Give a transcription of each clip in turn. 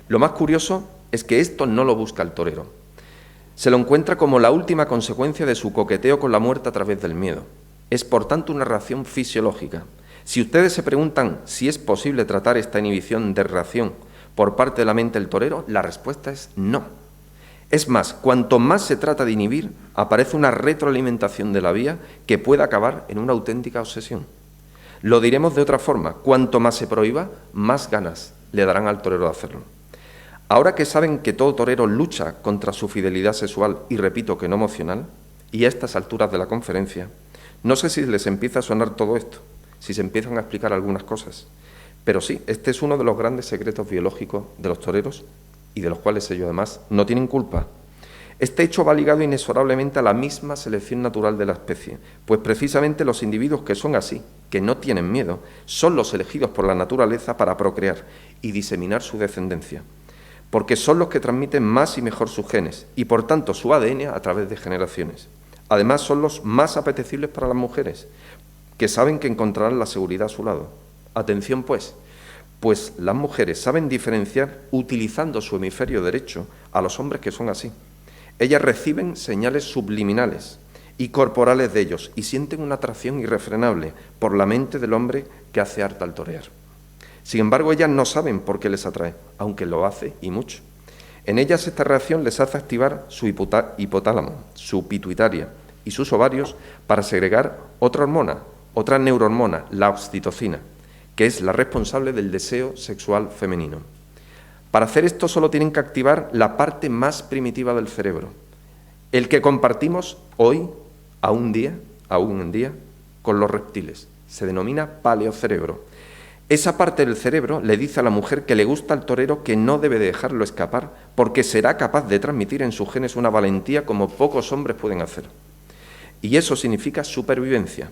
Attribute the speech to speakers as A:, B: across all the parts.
A: Lo más curioso es que esto no lo busca el torero. Se lo encuentra como la última consecuencia de su coqueteo con la muerte a través del miedo. Es, por tanto, una reacción fisiológica. Si ustedes se preguntan si es posible tratar esta inhibición de reacción por parte de la mente del torero, la respuesta es no. Es más, cuanto más se trata de inhibir, aparece una retroalimentación de la vía que puede acabar en una auténtica obsesión. Lo diremos de otra forma, cuanto más se prohíba, más ganas le darán al torero de hacerlo. Ahora que saben que todo torero lucha contra su fidelidad sexual, y repito que no emocional, y a estas alturas de la conferencia, no sé si les empieza a sonar todo esto, si se empiezan a explicar algunas cosas, pero sí, este es uno de los grandes secretos biológicos de los toreros y de los cuales ellos además no tienen culpa. Este hecho va ligado inexorablemente a la misma selección natural de la especie, pues precisamente los individuos que son así, que no tienen miedo, son los elegidos por la naturaleza para procrear y diseminar su descendencia, porque son los que transmiten más y mejor sus genes y por tanto su ADN a través de generaciones. Además son los más apetecibles para las mujeres, que saben que encontrarán la seguridad a su lado. Atención pues las mujeres saben diferenciar utilizando su hemisferio derecho a los hombres que son así. Ellas reciben señales subliminales y corporales de ellos y sienten una atracción irrefrenable por la mente del hombre que hace arte al torear. Sin embargo, ellas no saben por qué les atrae, aunque lo hace y mucho. En ellas esta reacción les hace activar su hipotálamo, su pituitaria y sus ovarios para segregar otra hormona, otra neurohormona, la oxitocina, que es la responsable del deseo sexual femenino. Para hacer esto solo tienen que activar la parte más primitiva del cerebro, el que compartimos hoy, aún en día, con los reptiles. Se denomina paleocerebro. Esa parte del cerebro le dice a la mujer que le gusta al torero que no debe dejarlo escapar porque será capaz de transmitir en sus genes una valentía como pocos hombres pueden hacer. Y eso significa supervivencia.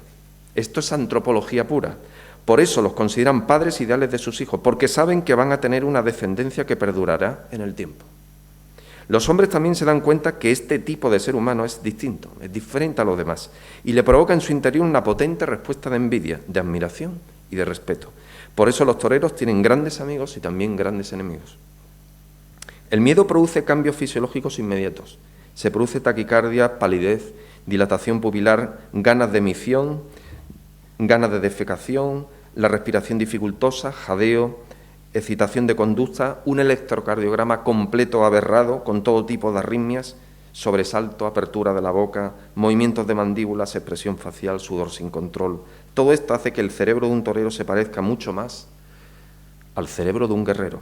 A: Esto es antropología pura. Por eso los consideran padres ideales de sus hijos, porque saben que van a tener una descendencia que perdurará en el tiempo. Los hombres también se dan cuenta que este tipo de ser humano es distinto, es diferente a los demás, y le provoca en su interior una potente respuesta de envidia, de admiración y de respeto. Por eso los toreros tienen grandes amigos y también grandes enemigos. El miedo produce cambios fisiológicos inmediatos. Se produce taquicardia, palidez, dilatación pupilar, ganas de emisión, ganas de defecación, la respiración dificultosa, jadeo, excitación de conducta, un electrocardiograma completo aberrado con todo tipo de arritmias, sobresalto, apertura de la boca, movimientos de mandíbulas, expresión facial, sudor sin control. Todo esto hace que el cerebro de un torero se parezca mucho más al cerebro de un guerrero.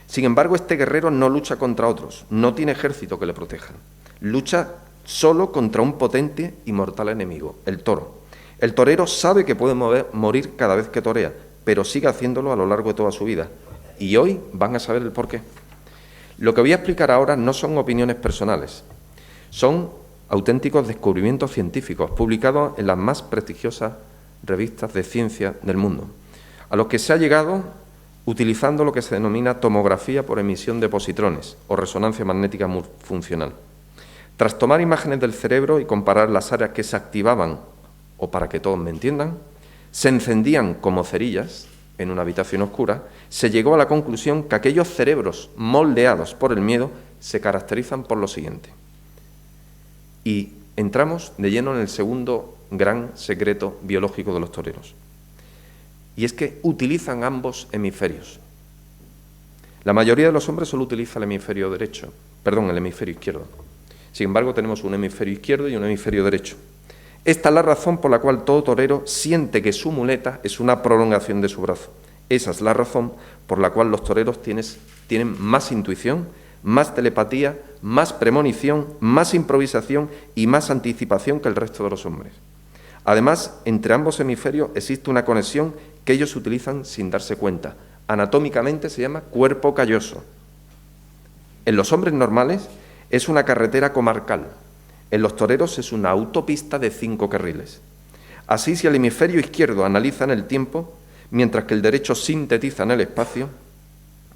A: Sin embargo, este guerrero no lucha contra otros, no tiene ejército que le protejan. Lucha solo contra un potente y mortal enemigo, el toro. El torero sabe que puede morir cada vez que torea, pero sigue haciéndolo a lo largo de toda su vida. Y hoy van a saber el porqué. Lo que voy a explicar ahora no son opiniones personales, son auténticos descubrimientos científicos publicados en las más prestigiosas revistas de ciencia del mundo, a los que se ha llegado utilizando lo que se denomina tomografía por emisión de positrones o resonancia magnética funcional. Tras tomar imágenes del cerebro y comparar las áreas que se activaban, o para que todos me entiendan, se encendían como cerillas en una habitación oscura, se llegó a la conclusión que aquellos cerebros moldeados por el miedo se caracterizan por lo siguiente. Y entramos de lleno en el segundo gran secreto biológico de los toreros. Y es que utilizan ambos hemisferios. La mayoría de los hombres solo utiliza el hemisferio izquierdo. Sin embargo, tenemos un hemisferio izquierdo y un hemisferio derecho. Esta es la razón por la cual todo torero siente que su muleta es una prolongación de su brazo. Esa es la razón por la cual los toreros tienen más intuición, más telepatía, más premonición, más improvisación y más anticipación que el resto de los hombres. Además, entre ambos hemisferios existe una conexión que ellos utilizan sin darse cuenta. Anatómicamente se llama cuerpo calloso. En los hombres normales es una carretera comarcal. En los toreros es una autopista de 5 carriles. Así, si el hemisferio izquierdo analiza en el tiempo, mientras que el derecho sintetiza en el espacio,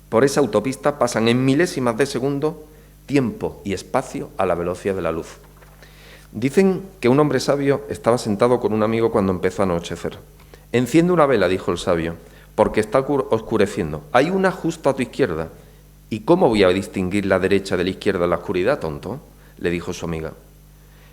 A: por esa autopista pasan en milésimas de segundo tiempo y espacio a la velocidad de la luz. Dicen que un hombre sabio estaba sentado con un amigo cuando empezó a anochecer. «Enciende una vela», dijo el sabio, «porque está oscureciendo. Hay una justo a tu izquierda». ¿Y cómo voy a distinguir la derecha de la izquierda en la oscuridad, tonto?, le dijo su amiga.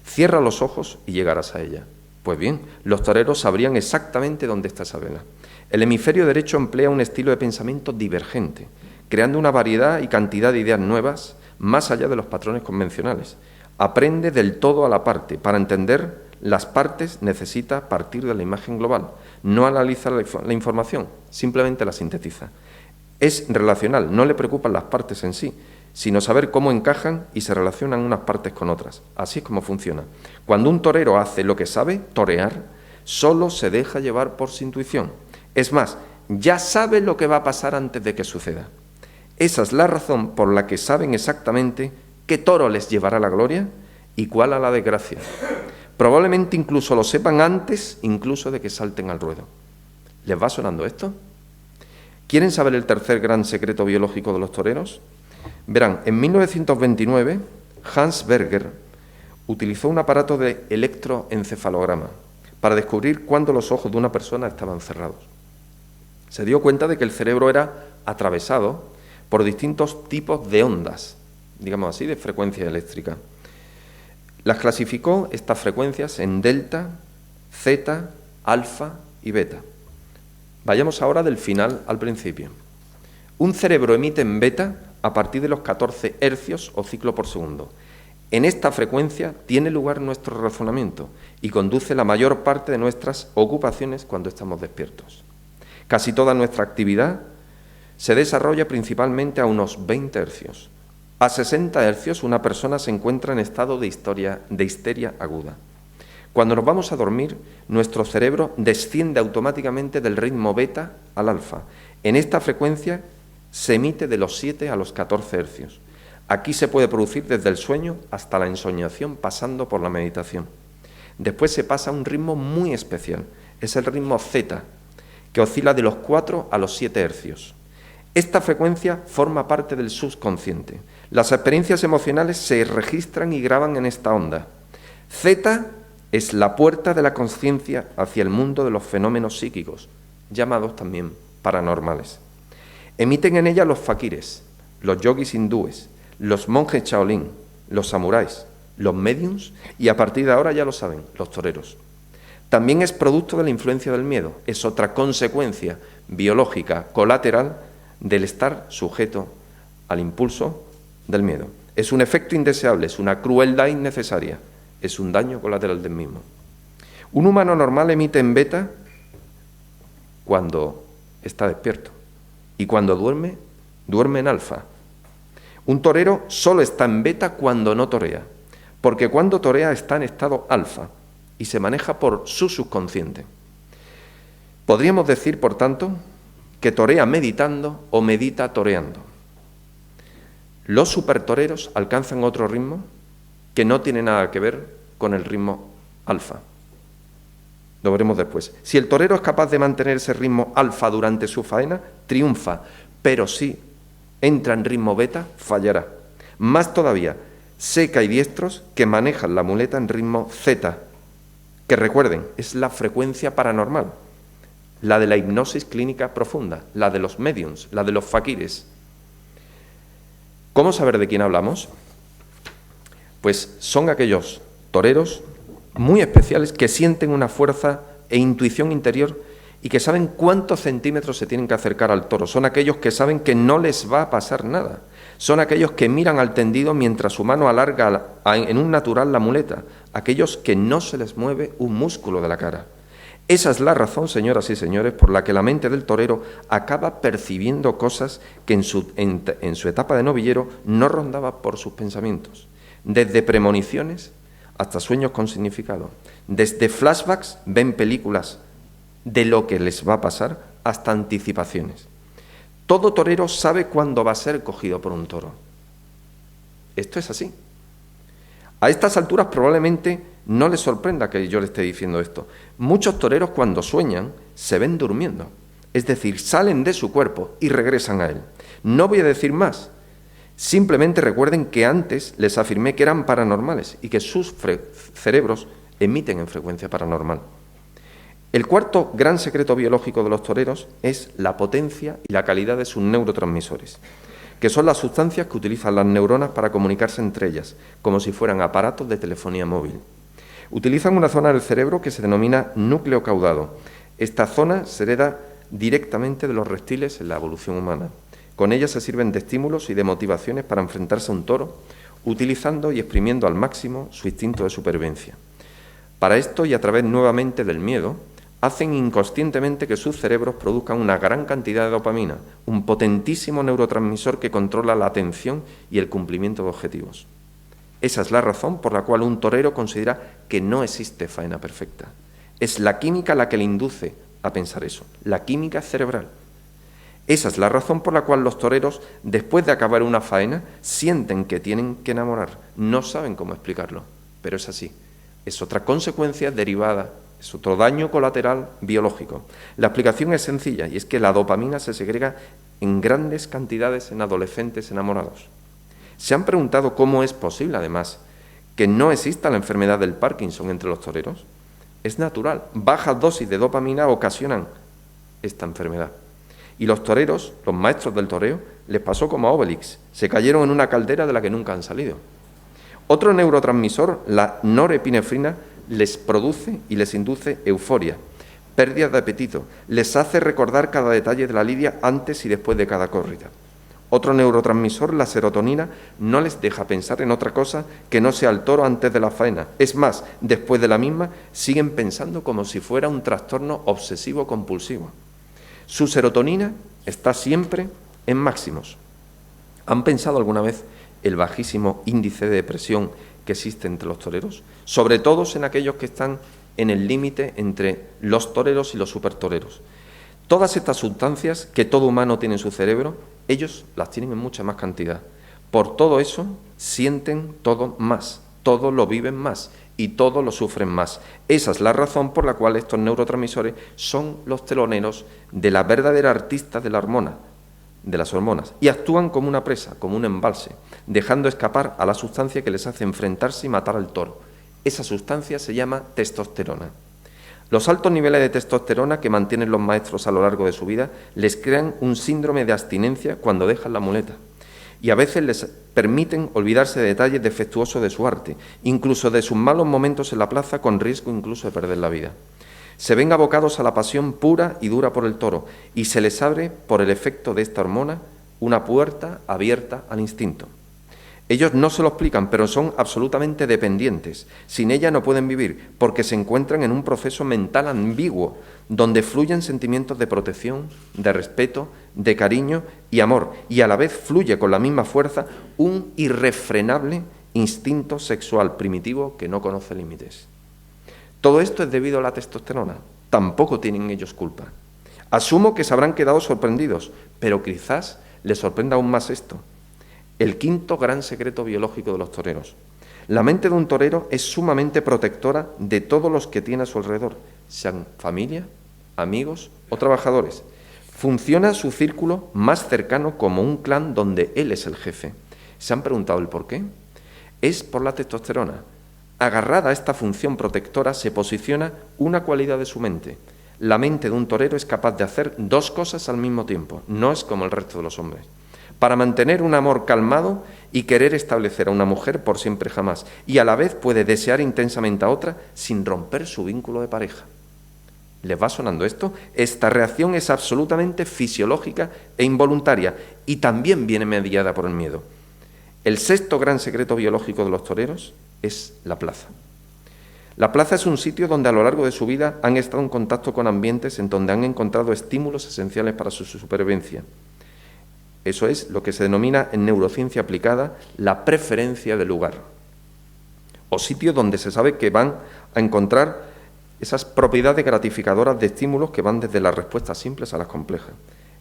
A: Cierra los ojos y llegarás a ella. Pues bien, los toreros sabrían exactamente dónde está esa vela. El hemisferio derecho emplea un estilo de pensamiento divergente, creando una variedad y cantidad de ideas nuevas más allá de los patrones convencionales. Aprende del todo a la parte. Para entender las partes necesita partir de la imagen global. No analiza la información, simplemente la sintetiza. Es relacional, no le preocupan las partes en sí, sino saber cómo encajan y se relacionan unas partes con otras. Así es como funciona. Cuando un torero hace lo que sabe, torear, solo se deja llevar por su intuición. Es más, ya sabe lo que va a pasar antes de que suceda. Esa es la razón por la que saben exactamente qué toro les llevará a la gloria y cuál a la desgracia. Probablemente incluso lo sepan antes incluso de que salten al ruedo. ¿Les va sonando esto? ¿Quieren saber el tercer gran secreto biológico de los toreros? Verán, en 1929 Hans Berger utilizó un aparato de electroencefalograma para descubrir cuándo los ojos de una persona estaban cerrados. Se dio cuenta de que el cerebro era atravesado por distintos tipos de ondas, digamos así, de frecuencia eléctrica. Las clasificó estas frecuencias en delta, zeta, alfa y beta. Vayamos ahora del final al principio. Un cerebro emite en beta a partir de los 14 hercios o ciclo por segundo. En esta frecuencia tiene lugar nuestro razonamiento y conduce la mayor parte de nuestras ocupaciones cuando estamos despiertos. Casi toda nuestra actividad se desarrolla principalmente a unos 20 hercios. A 60 hercios una persona se encuentra en estado de histeria aguda. Cuando nos vamos a dormir, nuestro cerebro desciende automáticamente del ritmo beta al alfa. En esta frecuencia se emite de los 7 a los 14 hercios. Aquí se puede producir desde el sueño hasta la ensoñación, pasando por la meditación. Después se pasa a un ritmo muy especial, es el ritmo zeta, que oscila de los 4 a los 7 hercios. Esta frecuencia forma parte del subconsciente. Las experiencias emocionales se registran y graban en esta onda. Zeta es la puerta de la conciencia hacia el mundo de los fenómenos psíquicos, llamados también paranormales. Emiten en ella los fakires, los yogis hindúes, los monjes Shaolin, los samuráis, los médiums y a partir de ahora ya lo saben, los toreros. También es producto de la influencia del miedo, es otra consecuencia biológica colateral del estar sujeto al impulso del miedo. Es un efecto indeseable, es una crueldad innecesaria, es un daño colateral del mismo. Un humano normal emite en beta cuando está despierto y cuando duerme, duerme en alfa. Un torero solo está en beta cuando no torea, porque cuando torea está en estado alfa y se maneja por su subconsciente. Podríamos decir, por tanto, que torea meditando o medita toreando. Los supertoreros alcanzan otro ritmo que no tiene nada que ver con el ritmo alfa. Lo veremos después. Si el torero es capaz de mantener ese ritmo alfa durante su faena, triunfa, pero si entra en ritmo beta, fallará. Más todavía, sé que hay diestros que manejan la muleta en ritmo zeta, que recuerden, es la frecuencia paranormal, la de la hipnosis clínica profunda, la de los médiums, la de los fakires. ¿Cómo saber de quién hablamos? Pues son aquellos toreros muy especiales que sienten una fuerza e intuición interior y que saben cuántos centímetros se tienen que acercar al toro. Son aquellos que saben que no les va a pasar nada. Son aquellos que miran al tendido mientras su mano alarga en un natural la muleta. Aquellos que no se les mueve un músculo de la cara. Esa es la razón, señoras y señores, por la que la mente del torero acaba percibiendo cosas que en su etapa de novillero no rondaba por sus pensamientos. Desde premoniciones hasta sueños con significado. Desde flashbacks ven películas de lo que les va a pasar hasta anticipaciones. Todo torero sabe cuándo va a ser cogido por un toro. Esto es así. A estas alturas probablemente no les sorprenda que yo le esté diciendo esto. Muchos toreros cuando sueñan se ven durmiendo, es decir, salen de su cuerpo y regresan a él. No voy a decir más. Simplemente recuerden que antes les afirmé que eran paranormales y que sus cerebros emiten en frecuencia paranormal. El cuarto gran secreto biológico de los toreros es la potencia y la calidad de sus neurotransmisores. que son las sustancias que utilizan las neuronas para comunicarse entre ellas, como si fueran aparatos de telefonía móvil. Utilizan una zona del cerebro que se denomina núcleo caudado. Esta zona se hereda directamente de los reptiles en la evolución humana. Con ella se sirven de estímulos y de motivaciones para enfrentarse a un toro, utilizando y exprimiendo al máximo su instinto de supervivencia. Para esto, y a través nuevamente del miedo, hacen inconscientemente que sus cerebros produzcan una gran cantidad de dopamina, un potentísimo neurotransmisor que controla la atención y el cumplimiento de objetivos. Esa es la razón por la cual un torero considera que no existe faena perfecta. Es la química la que le induce a pensar eso, la química cerebral. Esa es la razón por la cual los toreros, después de acabar una faena, sienten que tienen que enamorar. No saben cómo explicarlo, pero es así. Es otra consecuencia derivada, es otro daño colateral biológico. La explicación es sencilla, y es que la dopamina se segrega en grandes cantidades en adolescentes enamorados. ¿Se han preguntado cómo es posible, además, que no exista la enfermedad del Parkinson entre los toreros? Es natural. Bajas dosis de dopamina ocasionan esta enfermedad. Y los toreros, los maestros del toreo, les pasó como a Obelix. Se cayeron en una caldera de la que nunca han salido. Otro neurotransmisor, la norepinefrina, les produce y les induce euforia, pérdida de apetito, les hace recordar cada detalle de la lidia antes y después de cada corrida. Otro neurotransmisor, la serotonina, no les deja pensar en otra cosa que no sea el toro antes de la faena. Es más, después de la misma, siguen pensando como si fuera un trastorno obsesivo-compulsivo. Su serotonina está siempre en máximos. ¿Han pensado alguna vez el bajísimo índice de depresión que existe entre los toreros? Sobre todo en aquellos que están en el límite entre los toreros y los supertoreros. Todas estas sustancias que todo humano tiene en su cerebro, ellos las tienen en mucha más cantidad. Por todo eso, sienten todo más, todo lo viven más y todo lo sufren más. Esa es la razón por la cual estos neurotransmisores son los teloneros de la verdadera artista de la hormona, de las hormonas, y actúan como una presa, como un embalse, dejando escapar a la sustancia que les hace enfrentarse y matar al toro. Esa sustancia se llama testosterona. Los altos niveles de testosterona que mantienen los maestros a lo largo de su vida les crean un síndrome de abstinencia cuando dejan la muleta, y a veces les permiten olvidarse de detalles defectuosos de su arte, incluso de sus malos momentos en la plaza, con riesgo incluso de perder la vida. Se ven abocados a la pasión pura y dura por el toro, y se les abre, por el efecto de esta hormona, una puerta abierta al instinto. Ellos no se lo explican, pero son absolutamente dependientes. Sin ella no pueden vivir, porque se encuentran en un proceso mental ambiguo, donde fluyen sentimientos de protección, de respeto, de cariño y amor, y a la vez fluye con la misma fuerza un irrefrenable instinto sexual primitivo que no conoce límites. Todo esto es debido a la testosterona. Tampoco tienen ellos culpa. Asumo que se habrán quedado sorprendidos, pero quizás les sorprenda aún más esto. El quinto gran secreto biológico de los toreros. La mente de un torero es sumamente protectora de todos los que tiene a su alrededor, sean familia, amigos o trabajadores. Funciona su círculo más cercano como un clan donde él es el jefe. ¿Se han preguntado el por qué? Es por la testosterona. Agarrada a esta función protectora se posiciona una cualidad de su mente. La mente de un torero es capaz de hacer dos cosas al mismo tiempo, no es como el resto de los hombres. Para mantener un amor calmado y querer establecer a una mujer por siempre jamás, y a la vez puede desear intensamente a otra sin romper su vínculo de pareja. ¿Les va sonando esto? Esta reacción es absolutamente fisiológica e involuntaria y también viene mediada por el miedo. El sexto gran secreto biológico de los toreros es la plaza. La plaza es un sitio donde a lo largo de su vida han estado en contacto con ambientes en donde han encontrado estímulos esenciales para su supervivencia. Eso es lo que se denomina en neurociencia aplicada la preferencia del lugar, o sitio donde se sabe que van a encontrar esas propiedades gratificadoras de estímulos que van desde las respuestas simples a las complejas.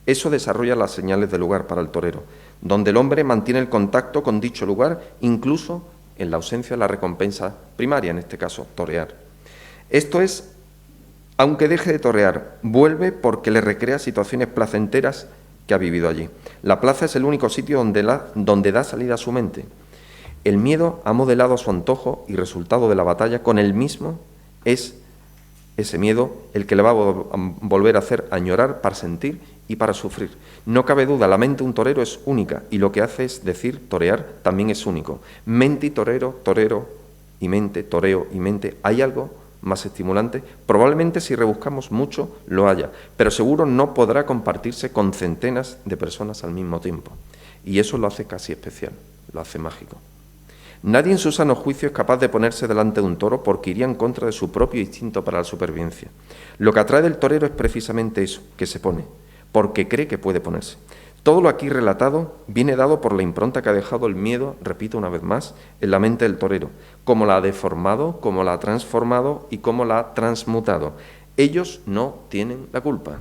A: Eso desarrolla las señales de lugar para el torero, donde el hombre mantiene el contacto con dicho lugar, incluso en la ausencia de la recompensa primaria, en este caso, torear. Esto es, aunque deje de torear, vuelve porque le recrea situaciones placenteras que ha vivido allí. La plaza es el único sitio donde da salida a su mente. El miedo ha modelado su antojo y resultado de la batalla con el mismo es ese miedo el que le va a volver a hacer añorar para sentir y para sufrir. No cabe duda, la mente de un torero es única y lo que hace es decir, torear también es único. Mente y torero, torero y mente, toreo y mente, ¿hay algo más estimulante? Probablemente si rebuscamos mucho lo haya, pero seguro no podrá compartirse con centenas de personas al mismo tiempo. Y eso lo hace casi especial, lo hace mágico. Nadie en su sano juicio es capaz de ponerse delante de un toro porque iría en contra de su propio instinto para la supervivencia. Lo que atrae del torero es precisamente eso, que se pone, porque cree que puede ponerse. Todo lo aquí relatado viene dado por la impronta que ha dejado el miedo, repito una vez más, en la mente del torero, cómo la ha deformado, cómo la ha transformado y cómo la ha transmutado. Ellos no tienen la culpa.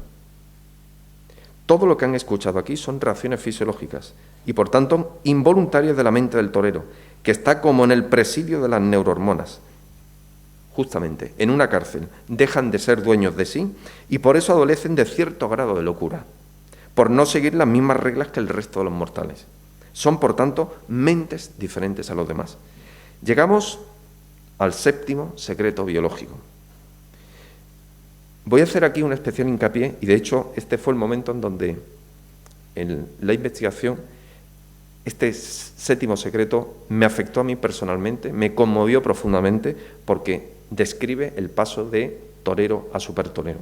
A: Todo lo que han escuchado aquí son reacciones fisiológicas y, por tanto, involuntarias de la mente del torero, que está como en el presidio de las neurohormonas. Justamente, en una cárcel, dejan de ser dueños de sí y por eso adolecen de cierto grado de locura, por no seguir las mismas reglas que el resto de los mortales. Son, por tanto, mentes diferentes a los demás. Llegamos al séptimo secreto biológico. Voy a hacer aquí un especial hincapié, y de hecho este fue el momento en donde en la investigación este séptimo secreto me afectó a mí personalmente, me conmovió profundamente porque describe el paso de torero a supertorero.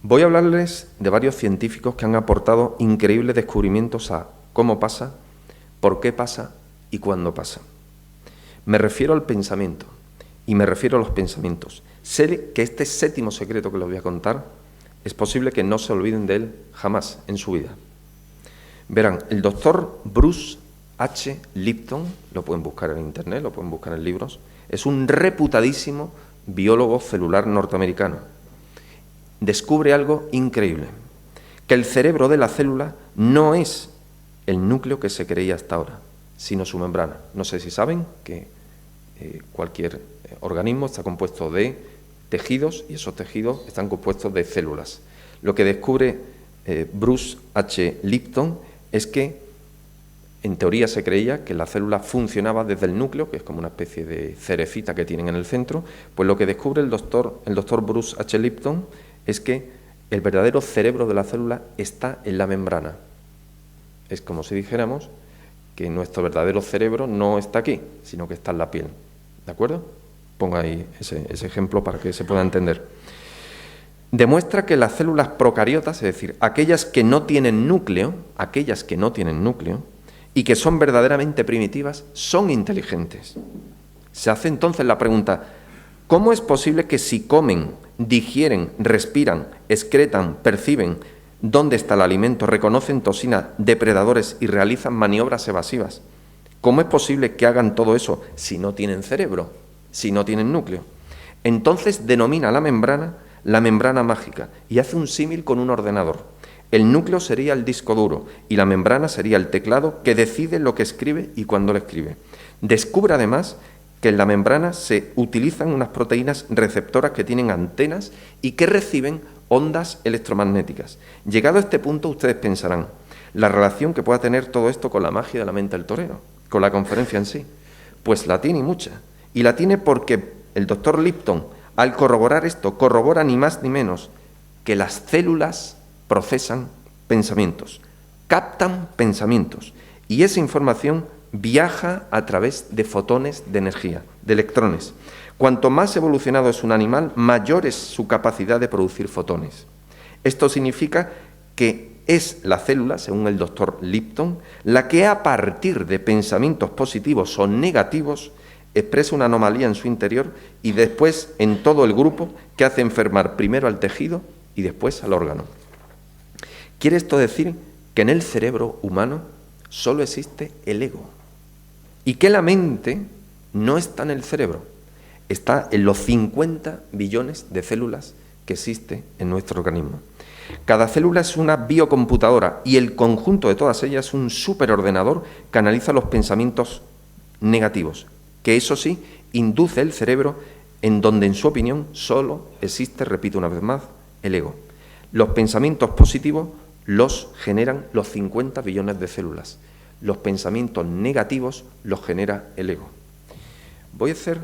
A: Voy a hablarles de varios científicos que han aportado increíbles descubrimientos a cómo pasa, por qué pasa y cuándo pasa. Me refiero al pensamiento y me refiero a los pensamientos. Sé que este séptimo secreto que les voy a contar es posible que no se olviden de él jamás en su vida. Verán, el doctor Bruce H. Lipton, lo pueden buscar en internet, lo pueden buscar en libros, es un reputadísimo biólogo celular norteamericano. Descubre algo increíble, que el cerebro de la célula no es el núcleo que se creía hasta ahora, sino su membrana. No sé si saben que cualquier organismo está compuesto de tejidos y esos tejidos están compuestos de células. Lo que descubre Bruce H. Lipton es que en teoría se creía que la célula funcionaba desde el núcleo, que es como una especie de cerecita que tienen en el centro. Pues lo que descubre el doctor Bruce H. Lipton es que el verdadero cerebro de la célula está en la membrana. Es como si dijéramos que nuestro verdadero cerebro no está aquí, sino que está en la piel. ¿De acuerdo? Ponga ahí ese ejemplo para que se pueda entender. Demuestra que las células procariotas, es decir, aquellas que no tienen núcleo y que son verdaderamente primitivas, son inteligentes. Se hace entonces la pregunta, ¿cómo es posible que si comen, digieren, respiran, excretan, perciben dónde está el alimento, reconocen toxinas, depredadores y realizan maniobras evasivas? ¿Cómo es posible que hagan todo eso si no tienen cerebro, si no tienen núcleo? Entonces denomina la membrana mágica y hace un símil con un ordenador. El núcleo sería el disco duro y la membrana sería el teclado que decide lo que escribe y cuándo lo escribe. Descubre además que en la membrana se utilizan unas proteínas receptoras que tienen antenas y que reciben ondas electromagnéticas. Llegado a este punto, ustedes pensarán, la relación que pueda tener todo esto con la magia de la mente del torero, con la conferencia en sí. Pues la tiene mucha. Y la tiene porque el doctor Lipton, al corroborar esto, corrobora ni más ni menos que las células procesan pensamientos, captan pensamientos, y esa información viaja a través de fotones de energía, de electrones. Cuanto más evolucionado es un animal, mayor es su capacidad de producir fotones. Esto significa que es la célula, según el doctor Lipton, la que a partir de pensamientos positivos o negativos expresa una anomalía en su interior y después en todo el grupo que hace enfermar primero al tejido y después al órgano. ¿Quiere esto decir que en el cerebro humano solo existe el ego y que la mente no está en el cerebro, está en los 50 billones de células que existe en nuestro organismo? Cada célula es una biocomputadora y el conjunto de todas ellas es un superordenador que analiza los pensamientos negativos, que eso sí, induce el cerebro en donde, en su opinión, solo existe, repito una vez más, el ego. Los pensamientos positivos los generan los 50 billones de células. Los pensamientos negativos los genera el ego. Voy a hacer